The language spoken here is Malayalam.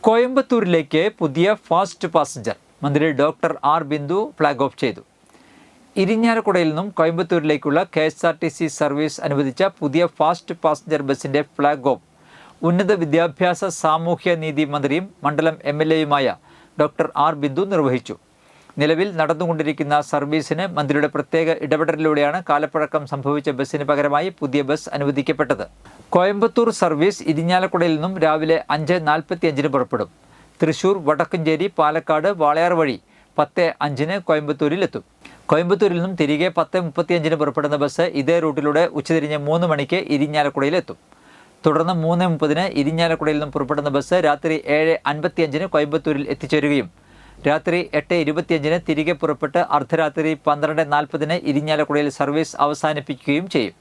കോയമ്പത്തൂരിലേക്ക് പുതിയ ഫാസ്റ്റ് പാസഞ്ചർ മന്ത്രി doctor R Bindu flag off ചെയ്തു. ഇരിഞ്ഞാലക്കുടയിൽ നിന്നും കോയമ്പത്തൂരിലേക്കുള്ള KSRTC സർവീസ് അനുവദിച്ച പുതിയ ഫാസ്റ്റ് പാസഞ്ചർ ബസിന്റെ ഫ്ലാഗ് ഓഫ് ഉന്നത വിദ്യാഭ്യാസ സാമൂഹ്യ നീതി മന്ത്രിയും മണ്ഡലം MLAയുമായ ഡോക്ടർ ആർ ബിന്ദു നിർവഹിച്ചു. നിലവിൽ നടന്നുകൊണ്ടിരിക്കുന്ന സർവീസിന് മന്ത്രിയുടെ പ്രത്യേക ഇടപെടലിലൂടെയാണ് കാലപ്പഴക്കം സംഭവിച്ച ബസ്സിന് പകരമായി പുതിയ ബസ് അനുവദിക്കപ്പെട്ടത്. കോയമ്പത്തൂർ സർവീസ് ഇരിഞ്ഞാലക്കുടയിൽ നിന്നും രാവിലെ 5:45 പുറപ്പെടും. തൃശൂർ, വടക്കഞ്ചേരി, പാലക്കാട്, വാളയാർ വഴി 10:05 കോയമ്പത്തൂരിലെത്തും. കോയമ്പത്തൂരിൽ നിന്നും തിരികെ 10:35 പുറപ്പെടുന്ന ബസ് ഇതേ റൂട്ടിലൂടെ ഉച്ചതിരിഞ്ഞ് 3 മണിക്ക് ഇരിഞ്ഞാലക്കുടയിലെത്തും. തുടർന്ന് 3:30 ഇരിഞ്ഞാലക്കുടയിൽ നിന്നും പുറപ്പെടുന്ന ബസ് രാത്രി 7:55 കോയമ്പത്തൂരിൽ എത്തിച്ചേരുകയും രാത്രി 8:25 തിരികെ പുറപ്പെട്ട് അർദ്ധരാത്രി 12:40 ഇരിഞ്ഞാലക്കുടയിൽ സർവീസ് അവസാനിപ്പിക്കുകയും ചെയ്യും.